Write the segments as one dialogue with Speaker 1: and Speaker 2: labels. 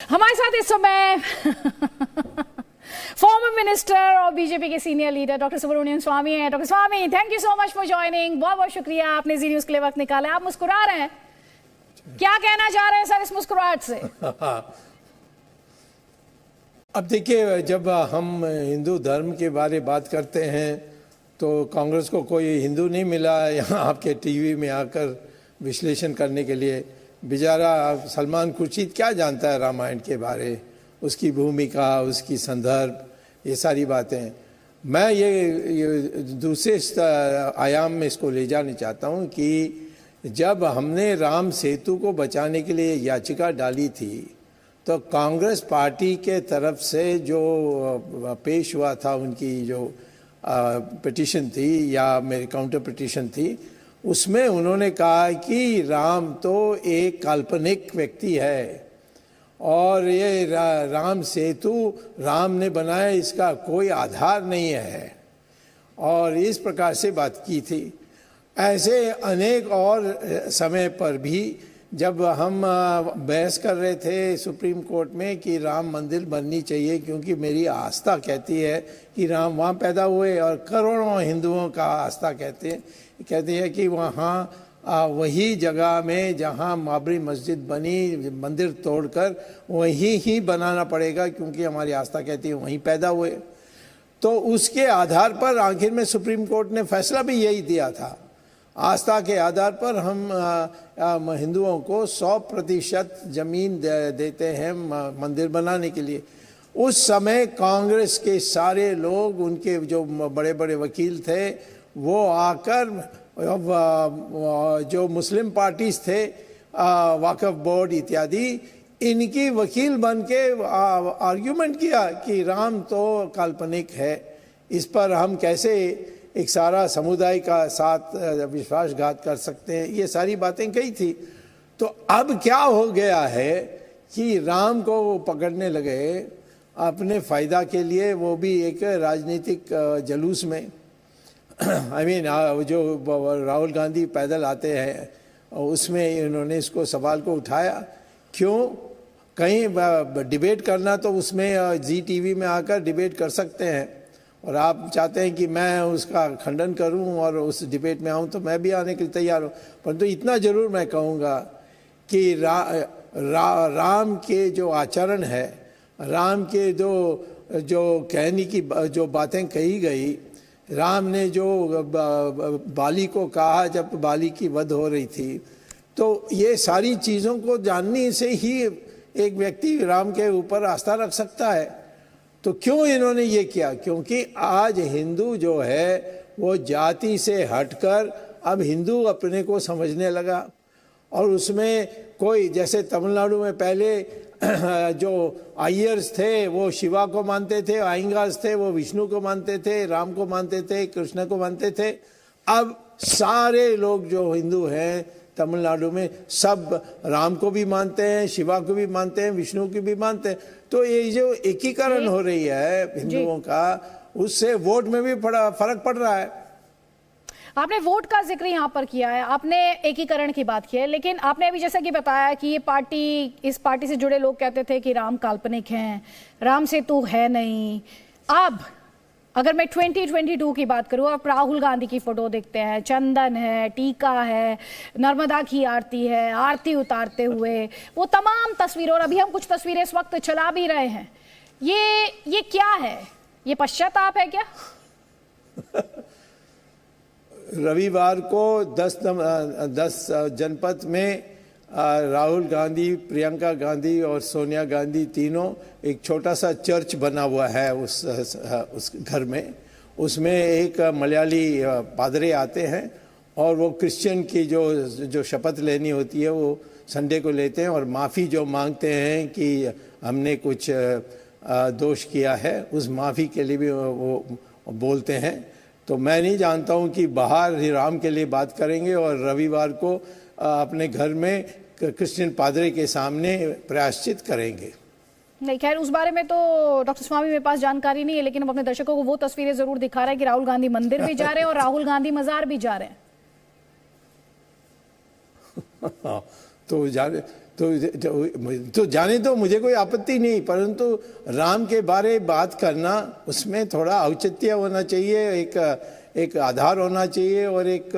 Speaker 1: हमारे साथ इस समय फॉर्मर मिनिस्टर और बीजेपी के सीनियर लीडर डॉक्टर सुब्रमण्यम स्वामी हैं। Doctor Swami, thank you so much for joining. बहुत बहुत शुक्रिया, आपने जी न्यूज़ के लिए वक्त निकाला। आप मुस्कुरा रहे हैं, क्या कहना चाह रहे हैं सर इस मुस्कुराहट से?
Speaker 2: अब देखिए, जब हम हिंदू धर्म के बारे बात करते हैं तो कांग्रेस को कोई हिंदू नहीं मिला यहाँ आपके टीवी में आकर विश्लेषण करने के लिए। बेचारा सलमान खुर्शीद क्या जानता है रामायण के बारे, उसकी भूमिका, उसकी संदर्भ, ये सारी बातें। मैं ये दूसरे आयाम में इसको ले जाना चाहता हूँ कि जब हमने राम सेतु को बचाने के लिए याचिका डाली थी तो कांग्रेस पार्टी के तरफ से जो पेश हुआ था, उनकी जो पिटीशन थी या मेरी काउंटर पिटीशन थी, उसमें उन्होंने कहा कि राम तो एक काल्पनिक व्यक्ति है और ये राम सेतु राम ने बनाया, इसका कोई आधार नहीं है, और इस प्रकार से बात की थी। ऐसे अनेक और समय पर भी जब हम बहस कर रहे थे सुप्रीम कोर्ट में कि राम मंदिर बननी चाहिए क्योंकि मेरी आस्था कहती है कि राम वहाँ पैदा हुए, और करोड़ों हिंदुओं का आस्था कहते हैं कि वहाँ वही जगह में जहाँ बाबरी मस्जिद बनी, मंदिर तोड़कर वहीं ही बनाना पड़ेगा क्योंकि हमारी आस्था कहती है वहीं पैदा हुए। तो उसके आधार पर आखिर में सुप्रीम कोर्ट ने फैसला भी यही दिया था। आस्था के आधार पर हम हिंदुओं को 100% जमीन देते हैं मंदिर बनाने के लिए। उस समय कांग्रेस के सारे लोग, उनके जो बड़े बड़े वकील थे, वो आकर जो मुस्लिम पार्टीज थे, वक्फ बोर्ड इत्यादि, इनकी वकील बन के आर्ग्यूमेंट किया कि राम तो काल्पनिक है, इस पर हम कैसे एक सारा समुदाय का साथ विश्वासघात कर सकते हैं, ये सारी बातें कही थी। तो अब क्या हो गया है कि राम को पकड़ने लगे अपने फायदा के लिए, वो भी एक राजनीतिक जलूस में। जो राहुल गांधी पैदल आते हैं उसमें इन्होंने इसको सवाल को उठाया। क्यों? कहीं डिबेट करना तो उसमें जी टीवी में आकर डिबेट कर सकते हैं, और आप चाहते हैं कि मैं उसका खंडन करूं और उस डिबेट में आऊं, तो मैं भी आने के लिए तैयार हूं। परंतु इतना ज़रूर मैं कहूँगा कि राम के जो आचरण है, राम के जो कहने की जो बातें कही गई, राम ने जो बाली को कहा जब बाली की वध हो रही थी, तो ये सारी चीज़ों को जानने से ही एक व्यक्ति राम के ऊपर आस्था रख सकता है। तो क्यों इन्होंने ये किया? क्योंकि आज हिंदू जो है वो जाति से हटकर अब हिंदू अपने को समझने लगा, और उसमें कोई, जैसे तमिलनाडु में पहले जो आयर्स थे वो शिवा को मानते थे, आयंगार्स थे वो विष्णु को मानते थे, राम को मानते थे, कृष्ण को मानते थे। अब सारे लोग जो हिंदू हैं तमिलनाडु में सब राम को भी मानते हैं, शिवा को भी मानते हैं, विष्णु को भी मानते हैं। तो ये जो एकीकरण हो रही है हिंदुओं का, उससे वोट में भी फर्क पड़ रहा है।
Speaker 1: आपने वोट का जिक्र यहाँ पर किया है, आपने एकीकरण की बात की है, लेकिन आपने अभी जैसा कि बताया कि ये पार्टी, इस पार्टी से जुड़े लोग कहते थे कि राम काल्पनिक हैं, राम सेतु है नहीं। अब अगर मैं 2022 की बात करूँ, आप राहुल गांधी की फोटो देखते हैं, चंदन है, टीका है, नर्मदा की आरती है, आरती उतारते हुए, वो तमाम तस्वीरें, और अभी हम कुछ तस्वीरें इस वक्त चला भी रहे हैं। ये क्या है? ये पश्चाताप है क्या?
Speaker 2: रविवार को 10 जनपद में राहुल गांधी, प्रियंका गांधी और सोनिया गांधी तीनों, एक छोटा सा चर्च बना हुआ है उस घर में। उसमें एक मलयाली पादरी आते हैं और वो क्रिश्चियन की जो शपथ लेनी होती है वो संडे को लेते हैं, और माफ़ी जो मांगते हैं कि हमने कुछ दोष किया है, उस माफ़ी के लिए भी वो बोलते हैं। तो मैं नहीं जानता हूँ कि बाहर ही राम के लिए बात करेंगे और रविवार को अपने घर में क्रिश्चियन पादरी के सामने प्रायश्चित करेंगे।
Speaker 1: नहीं, खैर उस बारे में तो डॉक्टर स्वामी मेरे पास जानकारी नहीं है, लेकिन हम अपने दर्शकों को वो तस्वीरें जरूर दिखा रहे हैं कि राहुल गांधी मंदिर भी जा रहे हैं और राहुल गांधी मजार भी जा रहे हैं।
Speaker 2: तो तो जाने तो मुझे कोई आपत्ति नहीं, परंतु राम के बारे बात करना उसमें थोड़ा औचित्य होना चाहिए, एक आधार होना चाहिए और एक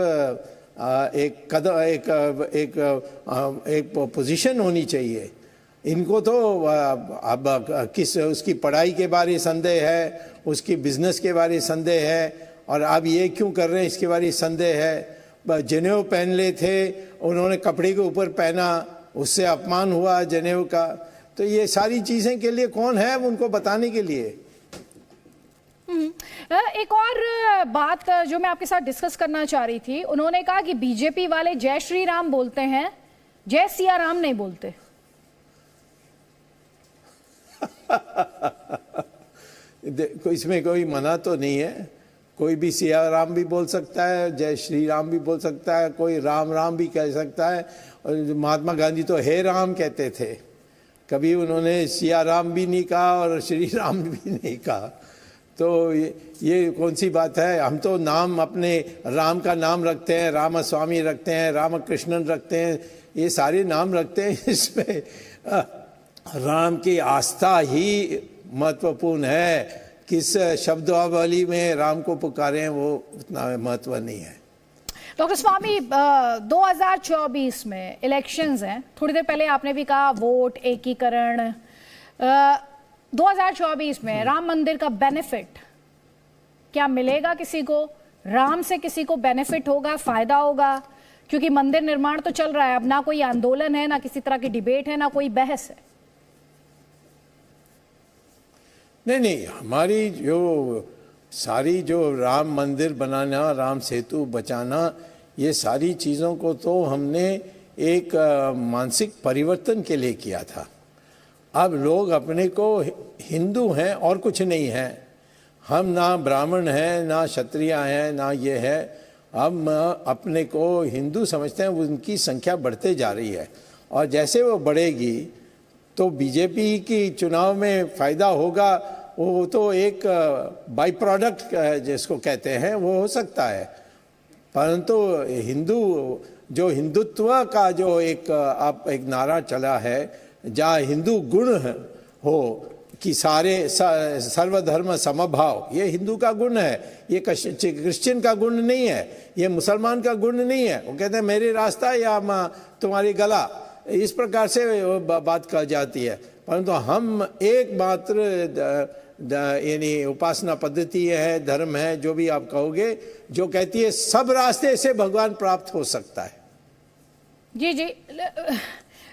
Speaker 2: कदम एक पोजीशन होनी चाहिए। इनको तो अब उसकी पढ़ाई के बारे संदेह है, उसकी बिजनेस के बारे संदेह है, और अब ये क्यों कर रहे हैं इसके बारे संदेह है। जनेऊ पहन ले थे, उन्होंने कपड़े के ऊपर पहना, उससे अपमान हुआ जनेऊ का। तो ये सारी चीजें के लिए कौन है उनको बताने के लिए।
Speaker 1: एक और बात जो मैं आपके साथ डिस्कस करना चाह रही थी, उन्होंने कहा कि बीजेपी वाले जय श्री राम बोलते हैं, जय सिया राम नहीं बोलते।
Speaker 2: इसमें कोई मना तो नहीं है, कोई भी सिया राम भी बोल सकता है, जय श्री राम भी बोल सकता है, कोई राम राम भी कह सकता है। और महात्मा गांधी तो हे राम कहते थे, कभी उन्होंने सिया राम भी नहीं कहा और श्री राम भी नहीं कहा। तो ये कौन सी बात है। हम तो नाम अपने राम का नाम रखते हैं, रामास्वामी रखते हैं, रामकृष्णन रखते हैं, ये सारे नाम रखते हैं। इसमें राम की आस्था ही महत्वपूर्ण है, किस शब्दावली में राम को पुकारे हैं वो उतना महत्व नहीं है।
Speaker 1: डॉक्टर स्वामी, 2024 में इलेक्शंस हैं, थोड़ी देर पहले आपने भी कहा वोट एकीकरण। 2024 में राम मंदिर का बेनिफिट क्या मिलेगा किसी को? राम से किसी को बेनिफिट होगा, फायदा होगा? क्योंकि मंदिर निर्माण तो चल रहा है, अब ना कोई आंदोलन है, ना किसी तरह की डिबेट है, ना कोई बहस है।
Speaker 2: नहीं, हमारी सारी जो राम मंदिर बनाना, राम सेतु बचाना, ये सारी चीज़ों को तो हमने एक मानसिक परिवर्तन के लिए किया था। अब लोग अपने को हिंदू हैं और कुछ नहीं हैं, हम ना ब्राह्मण हैं, ना क्षत्रिय हैं, ना ये है, हम अपने को हिंदू समझते हैं। उनकी संख्या बढ़ते जा रही है और जैसे वो बढ़ेगी तो बीजेपी की चुनाव में फ़ायदा होगा। वो तो एक बाई प्रोडक्ट जिसको कहते हैं वो हो सकता है, परंतु हिंदुत्व का जो एक नारा चला है, जहाँ हिंदू गुण हो कि सारे सर्वधर्म समभाव, ये हिंदू का गुण है, ये क्रिश्चियन का गुण नहीं है, ये मुसलमान का गुण नहीं है। वो कहते हैं मेरे रास्ता या तुम्हारी गला, इस प्रकार से बात कही जाती है। परंतु हम एकमात्र यानी उपासना पद्धति है, धर्म है, जो भी आप कहोगे, जो कहती है सब रास्ते से भगवान प्राप्त हो सकता है।
Speaker 1: जी,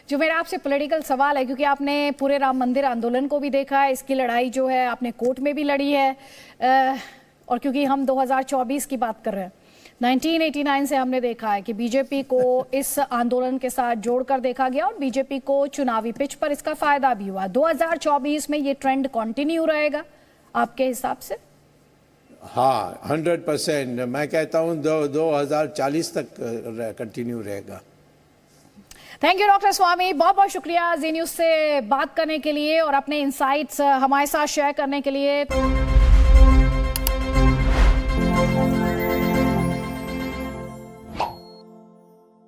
Speaker 1: जो मेरा आपसे पॉलिटिकल सवाल है, क्योंकि आपने पूरे राम मंदिर आंदोलन को भी देखा है, इसकी लड़ाई जो है आपने कोर्ट में भी लड़ी है, और क्योंकि हम 2024 की बात कर रहे हैं, 1989 से हमने देखा है कि बीजेपी को इस आंदोलन के साथ जोड़कर देखा गया और बीजेपी को चुनावी पिच पर इसका फायदा भी हुआ। 2024 में ये ट्रेंड कंटिन्यू रहेगा आपके हिसाब से?
Speaker 2: हाँ, 100%। मैं कहता हूँ 2040 तक कंटिन्यू रहेगा।
Speaker 1: थैंक यू डॉक्टर स्वामी, बहुत बहुत शुक्रिया जी न्यूज़ से बात करने के लिए और अपने इनसाइट्स हमारे साथ शेयर करने के लिए।